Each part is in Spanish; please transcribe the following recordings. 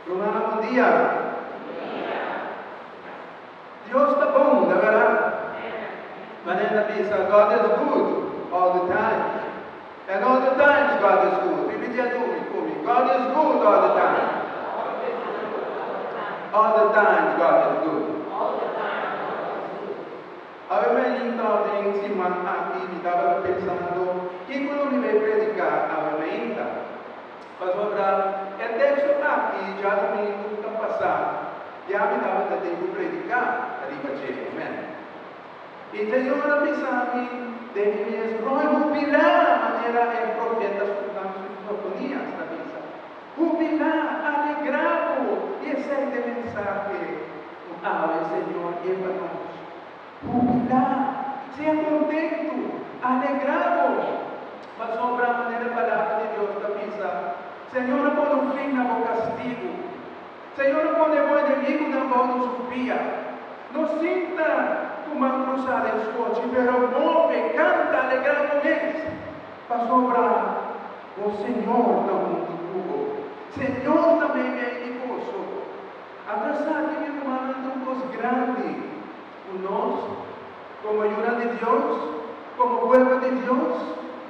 Romana, bom dia. Deus está bom, na verdade. Vanessa diz, God is good all the time. And all the times God is good. Repeat it for me. God is good all the time. All the time God is good. Aveva insieme a chi stava pensando che quello mi deve predicare aveva Pastor, el texto aqui já domingo passado já me dava tempo de predicar a Ribacheiro, amém? E Senhor me sabe de minhas jubilar maneira é profeta escutando sinfonias da missa. Jubilar, alegrado, e esse é o mensagem. Senhor, é para nós. Jubilar, ser contento, alegrado. Mas sobre a maneira da palavra de Deus da missa. Senhor, põe um fim no castigo. Senhor, põe o inimigo na mão do subia. Não sinta uma cruzada em escote, mas move, canta alegradamente. Para sobrar o Senhor da mundo. Senhor também é inicoso. Abraçar que me comanda um Deus grande. Nós, como ajuda de Deus, como povo de Deus,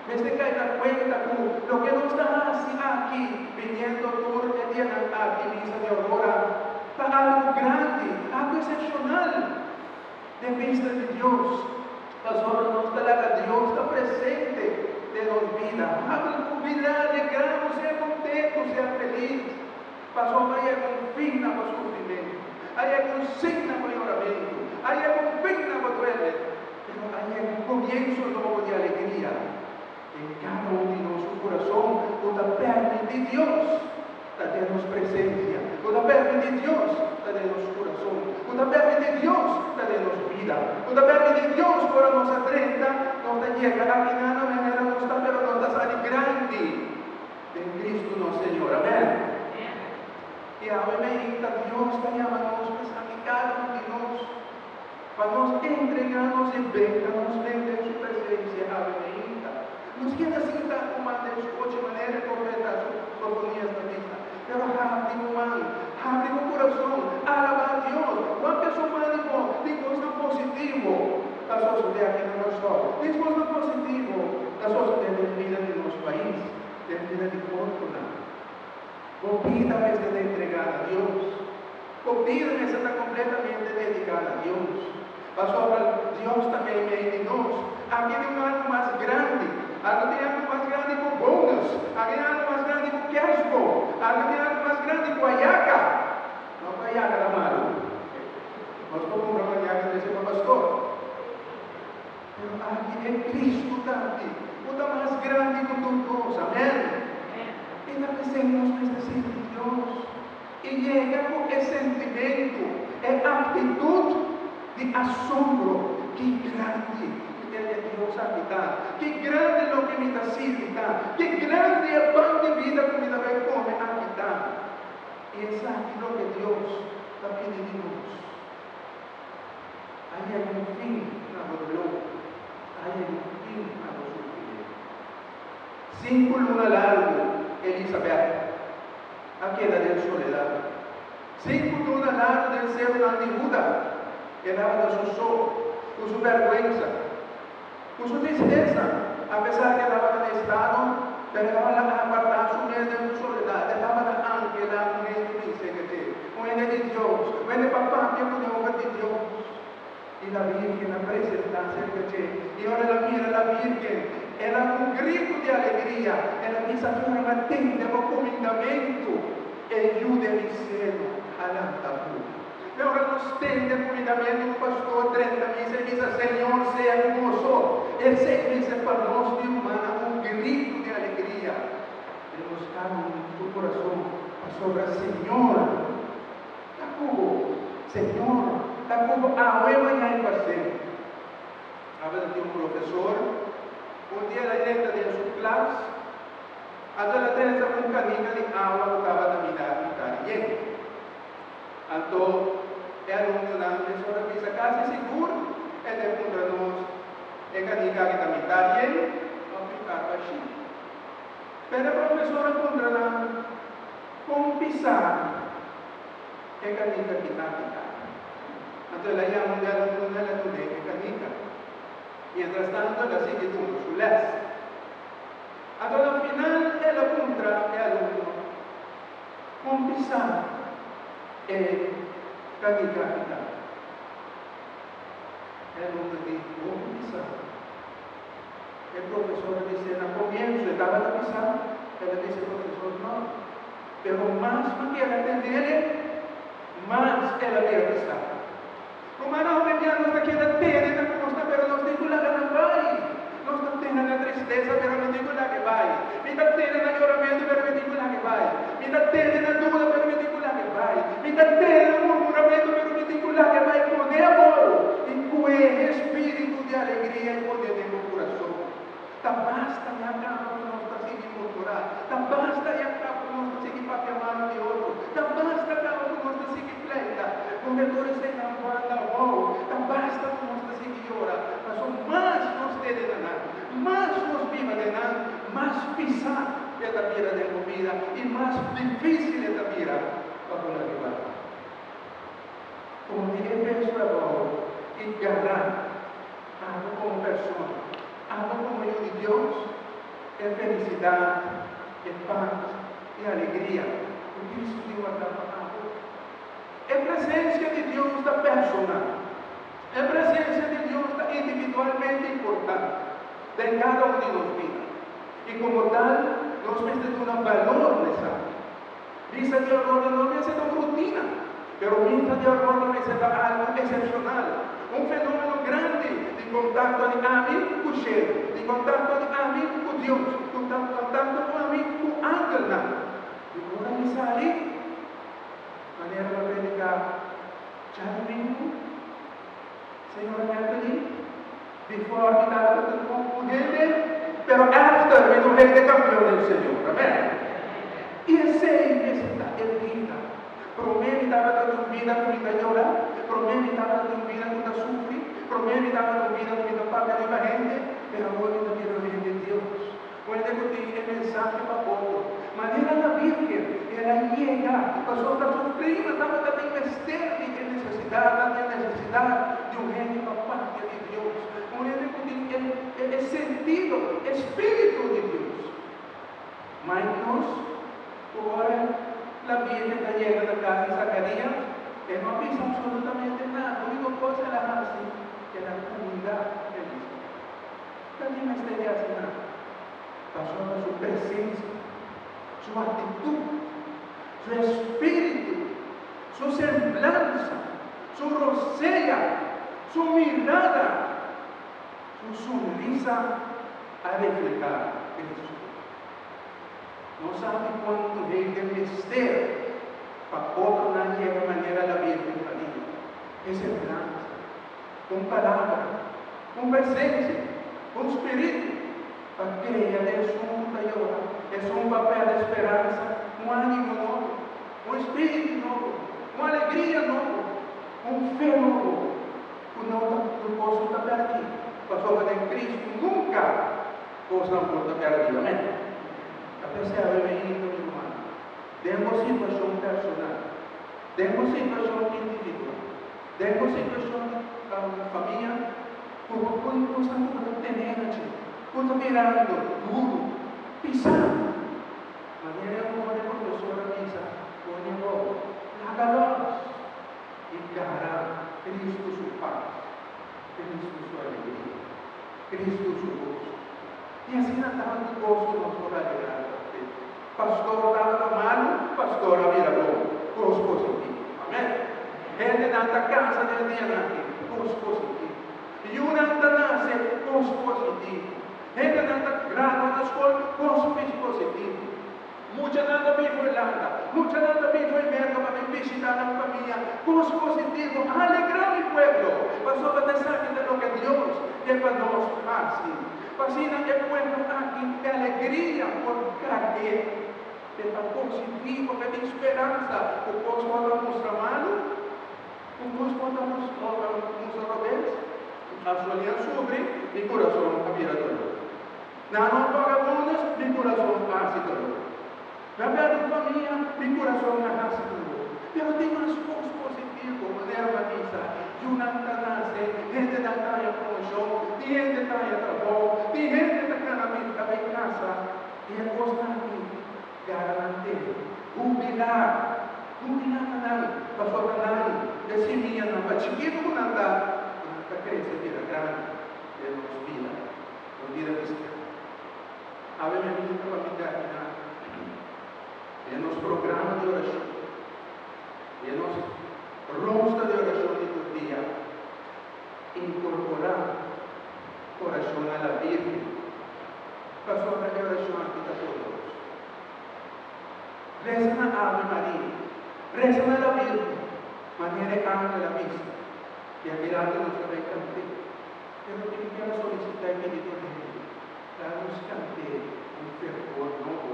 me se cae la cuenta con lo que no está así aquí, viniendo todo el día aquí, misa de aurora, para algo grande, algo excepcional, de vista de Dios. Pastor, no está la Dios está presente de nos vida. Habla con vida, alegramos, sea contento, sea feliz. Pastor, vaya con fin a los sufrimientos, haya con signo para lloramento, haya con fin a los duele, pero haya un comienzo nuevo de alegría. En cada uno de nuestro corazón, con la perna de Dios, tenemos presencia, con la perna de Dios, tenemos corazón, con la perna de Dios, tenemos vida, con la perna de Dios, por nuestra 30, nos llega a final, manera nos está, pero nos da salir grande en Cristo nuestro Señor, amén. Y ahora Dios está llamando a cada uno de nosotros, para nos entregarnos y vernos en su presencia, amén. Nos queda cinta uma de escote maneira correta sinfonias da missa. Pero abre o mano, abre o coração, alaba a Deus. Uma pessoa humana de gosto positivo, das suas ideias aqui no nosso, de gosto positivo, das suas ideias de vida de nosso país, de vida de Portugal. Convida-me a estar entregada a Deus. Convida-me a estar completamente dedicada a Deus. Pastor, Deus também é de nós. Aqui tem algo mais grande. Algo tem algo mais grande com bônus. Algo tem algo mais grande com casco. Algo tem algo mais grande com aiaca. Não com aiaca da Maru. Nós compramos uma aiaca desse para pastor. Pero aqui é Cristo também. O da mais grande com todos. Amém? E da pensemos nesta de Deus. E chega com esse sentimento. É atitude de assombro. Que grande de Dios habitar. Que grande é o que me dá habitar. Que grande é o pão de vida que me dá comer habitar. E é aquilo que Deus está pedindo de nós. Aí é um fim na dolor. Aí é um fim na sofrimento. 5 lunas largo, Elizabeth. A queda de soledad. 5 lunas largo del ser de Judá. Quedaba de su sol, con su vergüenza. Con su tristeza, a pesar que estaba en estado, dejaban apartar su mente en su soledad, dejaban al ángel, la mujer que dice que mujer de Dios, mujer de papá, que pone obra de Dios. Y la Virgen la presenta cerca de y ahora la mira la Virgen, era un grito de alegría, era esa forma atenta, con comandamento, e ayude mi seno a la tabú. Ahora nos tende el comandamiento un pastor 30 misa y dice, Señor, sea hermoso. El Señor dice para nosotros, humana, un grito de alegría. De buscar en tu corazón, sobre el Señor. Jacobo, Señor, Jacobo, ahora mañana en paseo. Habla de un profesor, un día la directa de su clase, hasta la 30 un canina de agua que estaba a mirar bien. Entonces, el alumno da professora pisa casi seguro, e depois nós é canica que também está bem, vamos ficar baixinho. Pero a professora contra com pisar, mecánica química. Entonces la llaman de alumno de la mecánica. Mientras tanto, la sigue con su las. Hasta al final, él apunta al alumno con pisar mecánica. El alumno dice, ¿cómo pisar? El profesor dice, al comienzo estaba la pisar. Él dice, profesor, no. Pero más no quiere entender, más él había pisar. Romano mediano está quiere tener la costa, pero no digo la que vai. No está teniendo la tristeza, pero no digo la que vai. Mi está teniendo el lloramiento, pero me digo la que vai. Mi está teniendo la duda, pero me digo la que vai. Mi está teniendo el murmuramento, pero me digo la que vai. Podemos, y fue espíritu de alegría y poder en el corazón. Tan basta y acá no está sin murmurar. Tan basta y acá no está sin papiamar de otro. Tan basta acá no está sin pleita. Donde tú eres en la guarda, wow. Tan basta no está sin llorar. Pero más nos debe ganar. Más nos viva ganar. Más pisar esta vida de comida. Y más difícil esta vida bajo la rival. Como dije, eso ahora. Y ganar. Algo como persona. Algo como yo y Dios, es felicidad, es paz, es alegría. Porque Cristo dijo acá para algo. Es presencia de Dios está personal. Es presencia de Dios está individualmente importante. De cada uno de los vidas. Y como tal, nos mete un valor necesario. Misa de honor no es una rutina. Pero misa de honor no es algo excepcional. Un fenómeno grande de contacto de Ami con Shell, de contacto de Ami con Dios, de contacto con Ami con ángel. Y ahora me sale, manera de predicar, ya domingo, Señora Natalie, before me daba con él, pero after me lo de campeón del Señor, amén. Y ese es el vida. Promete dava tu vida con la llora, promete dava tu vida con la sufri, promete dava tu vida con la paga de la gente, pero hoy no quiero ver de Dios. Puede que el mensaje para poco. Manera la Virgen, ella llega, pasó a sufrir, estaba también vestir de necesidad de un genio para parte de Dios. Puede que el sentido, espíritu de Dios. Manos, ahora la Virgen está llega a la casa de Zacarías, que no avisa absolutamente nada. La única cosa es la hace que la comunidad feliz. Nadie me esté haciendo nada. Pasó a su presencia, su actitud, su espíritu, su semblanza, su rosella, su mirada, su sonrisa a reflejar Jesús. No sabe cuánto llega el misterio para otra nadie de manera la Virgen María. Es esperanza, con palabra, con presencia, con espíritu, para que ella es un taller, es un papel de esperanza, un ánimo nuevo, un espíritu nuevo, una alegría nueva, un fe nuevo, un pozo está perdido. Pasó de Cristo nunca cosa importa perdida. Amén. Apreciar el vehículo, mi hermano. Tengo situación personal, tengo situación individual, tengo situación familiar, como cosa no tener allí, cosa mirando, duro, pisando. Manera como de profesora misa, pone robo, lágalos y cara Cristo su paz, Cristo su alegría, Cristo su gozo. Y así tanto gozo nos podrá llegar. Pastor dava mano, pastor avira bom, gozo positivo. Amém? Gente nata casa del dia aqui, gozo positivo. E uma nata nasce, gozo positivo. Gente nata grado na escola, gozo positivo. Mucha nata vivo en Landa, mucha nata vivo en Merca para visitar a la familia, gozo positivo, alegrar mi pueblo. Pasó a pensar de lo que Dios es para nosotros así. Fascina el pueblo aquí de alegría por caer. De positivo, de esperanza, o vos mandamos nuestra mano, o vos mandamos nuestra vez, a su alianza sobre mi corazón admirador. Nada vagabundos, mi corazón ácido. La verdad familia, mi corazón ácido. Pero tem umas coisas positivas, mulher Marisa, e uma canase, gente da caia promoção, gente da caia trabalho, gente da canamento da bem casa, e a coisa aqui, garante, jubilar canal, pastor canal, desse minha não, mas chiquito com nada, a crescer vira grande, ele nos vira, nos vira vista. Ave minha vida para me dar aqui, nos programas de oração, e nos rostos de oração de todo dia, incorporar oração à Bíblia, para a oração aqui da todos. Reza na Ave Maria, reza na Bíblia, maneira anga la vista, e a mirada nos vai cantar. Eu tenho que solicitar espiritualmente, para nos cantar fervor novo,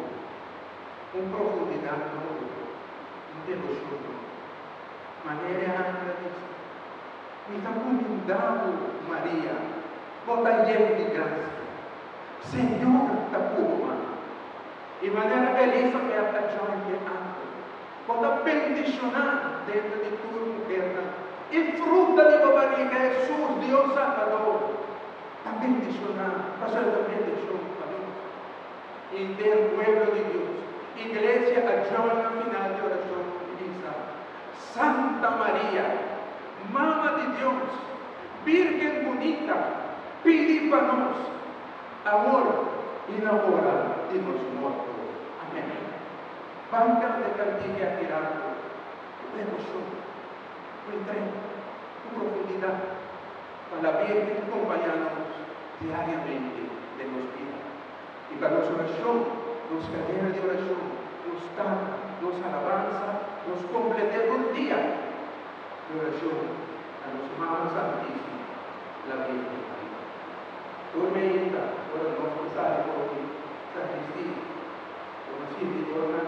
profundidade novo, devoção novo. Maneira anga la vista. Me está convidando, Maria, bota lleno de graça. Senhor, da curva. E maneira beleza que a Joy que anda. Bota bendicionar dentro de tua mulher. E fruta de tua barriga, Jesus, Deus Salvador. Está bendicionar. Pastor, da bendição para nós. E del pueblo de Deus. Igreja, a Joy na final de oração. Diz: Santa Maria, Mama de Deus, Virgem bonita, pedi para nós, agora e na hora de nos mortos. Amém. Banca de cantiga tirado, devoção, entrega, profundidade, para a Virgem acompanhar-nos diariamente de nos vida. E para nossa oração, nos cadenas de oração, nos cantos, nos alabanza, nos completemos dia de oração a nossa Mamá Santíssima, a Virgem Maria. Tormenta, ora nós passaremos por aqui, sacristia, como assim de tornar